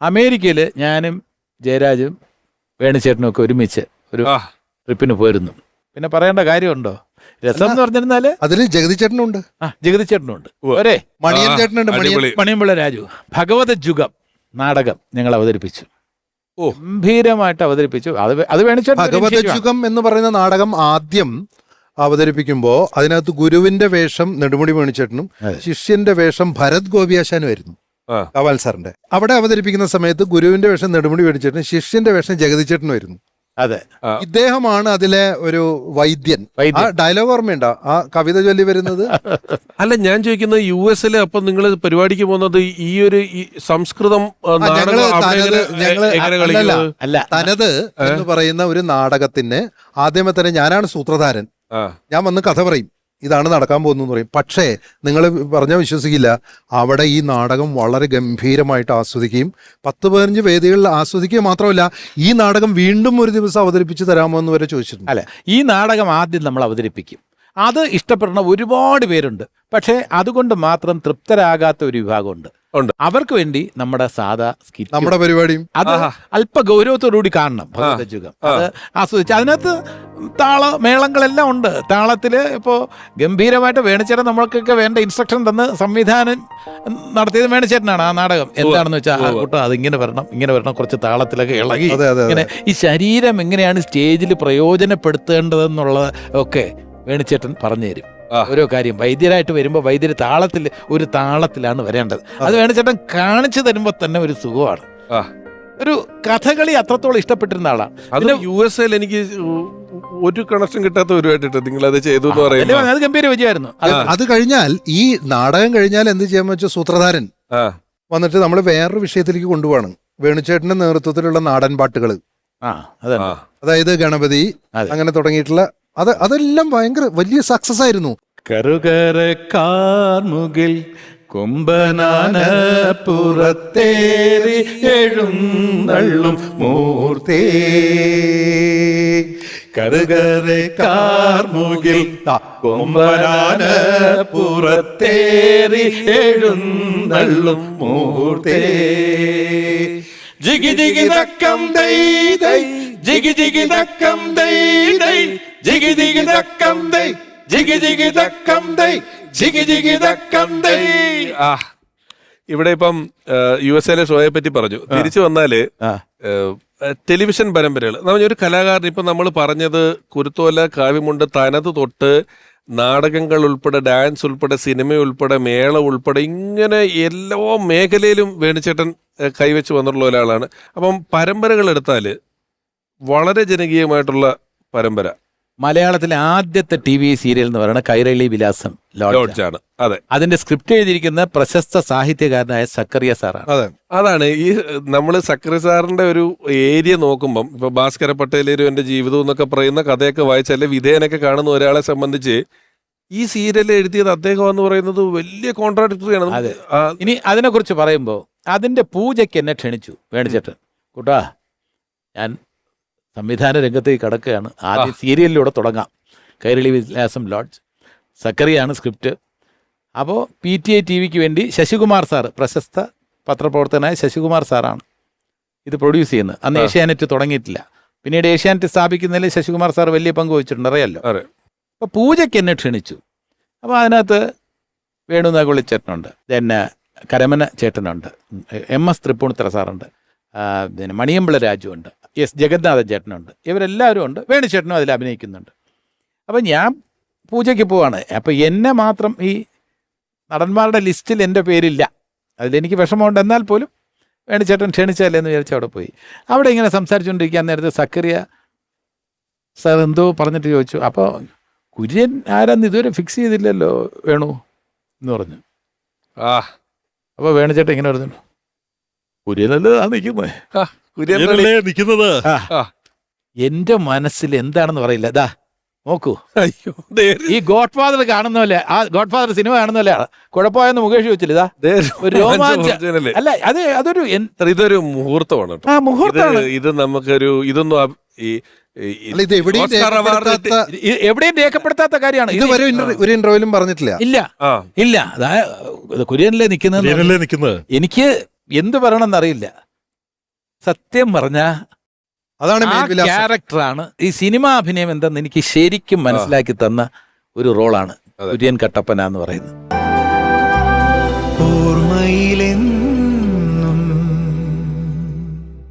അമേരിക്കയിൽ ഞാനും ജയരാജും വേണുചേട്ടനും ഒക്കെ ഒരുമിച്ച് ഒരു ട്രിപ്പിന് പോയിരുന്നു. പിന്നെ പറയേണ്ട കാര്യമുണ്ടോ? രസം എന്ന് പറഞ്ഞിരുന്നാല് അതില് ജഗതി ചേട്ടനുണ്ട്, ജഗതി ചേട്ടനുണ്ട്, ഒരേ മണിയൻ ചേട്ടനുണ്ട്, മണിയമ്പിള്ള രാജു. ഭഗവത ജുഗം നാടകം ഞങ്ങൾ അവതരിപ്പിച്ചു. ഗംഭീരമായിട്ട് അവതരിപ്പിച്ചു. അത് വേണുചേട്ടൻ. ഭഗവത ജുഗം എന്ന് പറയുന്ന നാടകം ആദ്യം അവതരിപ്പിക്കുമ്പോ അതിനകത്ത് ഗുരുവിന്റെ വേഷം നെടുമുടി വേണുചേട്ടനും ശിഷ്യന്റെ വേഷം ഭരത് ഗോപിയാശാനും ആയിരുന്നു, കവാൽ സാറിന്റെ. അവിടെ അവതരിപ്പിക്കുന്ന സമയത്ത് ഗുരുവിന്റെ വേഷം നെടുമുടി വേണുചേട്ടനും ശിഷ്യന്റെ വേഷം ജഗതി ചേട്ടനും ആയിരുന്നു. അതെ, ഇദ്ദേഹമാണ് അതിലെ ഒരു വൈദ്യൻ. ആ ഡയലോഗ് ഓർമ്മയുണ്ടോ, ആ കവിത ചൊല്ലി വരുന്നത്? അല്ല, ഞാൻ ചോദിക്കുന്നത് US അപ്പൊ നിങ്ങൾ പരിപാടിക്ക് പോകുന്നത് ഈ ഒരു സംസ്കൃതം തനത് എന്ന് പറയുന്ന ഒരു നാടകത്തിന് ആദ്യമേ തന്നെ ഞാനാണ് സൂത്രധാരൻ. ഞാൻ വന്ന് കഥ പറയും, ഇതാണ് നടക്കാൻ പോകുന്നതെന്ന് പറയും. പക്ഷേ നിങ്ങൾ പറഞ്ഞാൽ വിശ്വസിക്കില്ല, അവിടെ ഈ നാടകം വളരെ ഗംഭീരമായിട്ട് ആസ്വദിക്കുകയും 10-15 വേദികളിൽ ആസ്വദിക്കുക മാത്രമല്ല, ഈ നാടകം വീണ്ടും ഒരു ദിവസം അവതരിപ്പിച്ച് തരാമോ എന്ന് വരെ ചോദിച്ചിട്ടുണ്ട്. അല്ല, ഈ നാടകം ആദ്യം നമ്മൾ അവതരിപ്പിക്കും. അത് ഇഷ്ടപ്പെടുന്ന ഒരുപാട് പേരുണ്ട്. പക്ഷേ അതുകൊണ്ട് മാത്രം തൃപ്തരാകാത്ത ഒരു വിഭാഗമുണ്ട്. അവർക്ക് വേണ്ടി നമ്മുടെ സാധാ സ്കിറ്റ്, നമ്മുടെ പരിപാടിയും അത് അല്പ ഗൗരവത്തോടുകൂടി കാണണം. ഭഗവതജുഗം അത് ആസ്വദിച്ച് അതിനകത്ത് മേളങ്ങളെല്ലാം ഉണ്ട്. താളത്തില് ഇപ്പോൾ ഗംഭീരമായിട്ട് വേണുചേട്ടൻ നമ്മൾക്കൊക്കെ വേണ്ട ഇൻസ്ട്രക്ഷൻ തന്ന് സംവിധാനം നടത്തിയത് വേണുചേട്ടനാണ്. ആ നാടകം എന്താണെന്ന് വെച്ചാൽ കൂട്ടം അതിങ്ങനെ വരണം, ഇങ്ങനെ വരണം, കുറച്ച് താളത്തിലൊക്കെ ഇളകി ഇങ്ങനെ ഈ ശരീരം എങ്ങനെയാണ് സ്റ്റേജിൽ പ്രയോജനപ്പെടുത്തേണ്ടതെന്നുള്ളത് ഒക്കെ വേണുചേട്ടൻ പറഞ്ഞു തരും. ഓരോ കാര്യം വൈദ്യരായിട്ട് വരുമ്പോൾ വൈദ്യര് ഒരു താളത്തിലാണ് വരേണ്ടത്. അത് വേണുചേട്ടൻ കാണിച്ചു തരുമ്പോൾ തന്നെ ഒരു സുഖമാണ്. ഒരു കഥകളി അത്രത്തോളം ഇഷ്ടപ്പെട്ടിരുന്ന ആളാണ്. അത് US എനിക്ക് ഒരു കണക്ഷൻ കിട്ടാത്ത ഒരുപായിട്ട് നിങ്ങൾ അത് ചെയ്തു എന്ന് പറയുന്നത് അത് ഗംഭീര വിജയമായിരുന്നു. അത് കഴിഞ്ഞാൽ ഈ നാടകം കഴിഞ്ഞാൽ എന്ത് ചെയ്യാൻ വെച്ചാൽ സൂത്രധാരൻ വന്നിട്ട് നമ്മൾ വേറൊരു വിഷയത്തിലേക്ക് കൊണ്ടുപോകണം. വേണുചേട്ടന്റെ നേതൃത്വത്തിലുള്ള നാടൻ പാട്ടുകൾ, അതായത് ഗണപതി അങ്ങനെ തുടങ്ങിയിട്ടുള്ള അതെല്ലാം ഭയങ്കര വലിയ സക്സസ് ആയിരുന്നു. കറുകര കാർമുകിൽ കുംഭനാന പുറത്തേറി എഴുന്നള്ളും മൂർത്തേ, കറുകര കാർമുകിൽ കുംഭനാന പുറത്തേറി എഴുന്നള്ളും മൂർത്തേ, ജിഗി ജിഗി തക്കം ദൈ ദൈ, ജിഗി ജിഗി തക്കം ദൈ ദൈ, ജിഗി ജിഗി തക്കം ദൈ, ജിഗി ജിഗി തക്കം ദൈ, ജിഗി ജിഗി തക്കം ദൈ. ഇവിടെ ഇപ്പം US ഷോയെ പറ്റി പറഞ്ഞു. തിരിച്ചു വന്നാല് ടെലിവിഷൻ പരമ്പരകൾ ഒരു കലാകാരൻ ഇപ്പൊ നമ്മൾ പറഞ്ഞത് കുരുത്തോല, കാവ്യമുണ്ട്, തനത് തൊട്ട് നാടകങ്ങൾ ഉൾപ്പെടെ, ഡാൻസ് ഉൾപ്പെടെ, സിനിമ ഉൾപ്പെടെ, മേള ഉൾപ്പെടെ, ഇങ്ങനെ എല്ലാ മേഖലയിലും വേണുചേട്ടൻ കൈവച്ച് വന്നിട്ടുള്ള ഒരാളാണ്. അപ്പം പരമ്പരകൾ എടുത്താല് വളരെ ജനകീയമായിട്ടുള്ള പരമ്പര മലയാളത്തിലെ ആദ്യത്തെ TV സീരിയൽ എന്ന് പറയുന്നത് കൈരളി വിലാസം ലോഡ്ജാണ്. അതെ, അതിന്റെ സ്ക്രിപ്റ്റ് എഴുതിയിരിക്കുന്ന പ്രശസ്ത സാഹിത്യകാരനായ സക്കറിയ സാറാണ്. അതാണ് ഈ നമ്മള് സക്കറിയ സാറിന്റെ ഒരു ഏരിയ നോക്കുമ്പം ഇപ്പൊ ഭാസ്കര പട്ടേലരും എന്റെ ജീവിതം എന്നൊക്കെ പറയുന്ന കഥയൊക്കെ വായിച്ചാല് വിധേയനൊക്കെ കാണുന്ന ഒരാളെ സംബന്ധിച്ച് ഈ സീരിയൽ എഴുതിയത് അദ്ദേഹം എന്ന് പറയുന്നത് വലിയ കോൺട്രാഡിക്ടറി ആണ്. ഇനി അതിനെ കുറിച്ച് പറയുമ്പോൾ അതിന്റെ പൂജയ്ക്ക് എന്നെ ക്ഷണിച്ചു വേണുചേട്ടൻ. കൂട്ടാ, ഞാൻ സംവിധാന രംഗത്തേക്ക് കടക്കുകയാണ്, ആദ്യം സീരിയലിലൂടെ തുടങ്ങാം. കൈരളി വിലാസം ലോഡ്ജ്, സക്കറിയാണ് സ്ക്രിപ്റ്റ്. അപ്പോൾ PTA TVക്ക് വേണ്ടി ശശികുമാർ സാറ്, പ്രശസ്ത പത്രപ്രവർത്തകനായ ശശികുമാർ സാറാണ് ഇത് പ്രൊഡ്യൂസ് ചെയ്യുന്നത്. അന്ന് ഏഷ്യാനെറ്റ് തുടങ്ങിയിട്ടില്ല. പിന്നീട് ഏഷ്യാനെറ്റ് സ്ഥാപിക്കുന്നതിൽ ശശികുമാർ സാർ വലിയ പങ്ക് വഹിച്ചിട്ടുണ്ട്, അറിയാമല്ലോ. അപ്പോൾ പൂജയ്ക്ക് എന്നെ ക്ഷണിച്ചു. അപ്പോൾ അതിനകത്ത് വേണുനാഗുളി ചേട്ടനുണ്ട്, പിന്നെ കരമന ചേട്ടനുണ്ട്, MS തൃപ്പൂണിത്തറ സാറുണ്ട്, പിന്നെ മണിയമ്പിള്ള രാജു ഉണ്ട്, ജഗന്നാഥൻ ചേട്ടനുണ്ട്, ഇവരെല്ലാവരും ഉണ്ട്. വേണുചേട്ടനും അതിൽ അഭിനയിക്കുന്നുണ്ട്. അപ്പം ഞാൻ പൂജയ്ക്ക് പോവാണ്. അപ്പം എന്നെ മാത്രം ഈ നടന്മാരുടെ ലിസ്റ്റിൽ എൻ്റെ പേരില്ല. അതിലെനിക്ക് വിഷമമുണ്ട്. എന്നാൽ പോലും വേണുചേട്ടൻ ക്ഷണിച്ചല്ലേ എന്ന് വിചാരിച്ച് അവിടെ പോയി. അവിടെ ഇങ്ങനെ സംസാരിച്ചുകൊണ്ടിരിക്കാൻ നേരത്തെ സക്കറിയ സാർ എന്തോ പറഞ്ഞിട്ട് ചോദിച്ചു. അപ്പോൾ കുര്യൻ ആരാന്ന് ഇതുവരെ ഫിക്സ് ചെയ്തില്ലല്ലോ വേണു എന്ന് പറഞ്ഞു. അപ്പോൾ വേണുചേട്ടൻ ഇങ്ങനെ പറഞ്ഞു, കുര്യനല്ലേ നിൽക്കുന്നത്. എന്റെ മനസ്സിൽ എന്താണെന്ന് പറയില്ല. ഇതാ നോക്കൂ, ഈ ഗോഡ് ഫാദർ കാണുന്നല്ലേ, ആ ഗോഡ് ഫാദർ സിനിമ കാണുന്നല്ലേ കുഴപ്പമായെന്ന് മുകേഷ് ചോദിച്ചില്ല. ഇതാ ഒരു രോമാഞ്ചം. അല്ല, ഇതൊരു മുഹൂർത്തമാണ്. മുഹൂർത്തമാണ് ഇത്. നമുക്കൊരു ഇതൊന്നും എവിടെയും രേഖപ്പെടുത്താത്ത കാര്യമാണ്. ഇതുവരെ ഒരു ഇന്റർവ്യൂവിലും പറഞ്ഞിട്ടില്ല. ഇല്ല. കുര്യനിലെ നിൽക്കുന്നത് എനിക്ക് എന്ത് പറയണമെന്നറിയില്ല. സത്യം പറഞ്ഞ അതാണ് ആ മേൽവിലാസം. ക്യാരക്ടറാണ് ഈ സിനിമാ അഭിനയം എന്തെന്ന് എനിക്ക് ശരിക്കും മനസ്സിലാക്കി തന്ന ഒരു റോളാണ് കുര്യൻ കട്ടപ്പന എന്ന് പറയുന്നത്. ഓർമ്മയിലെന്നും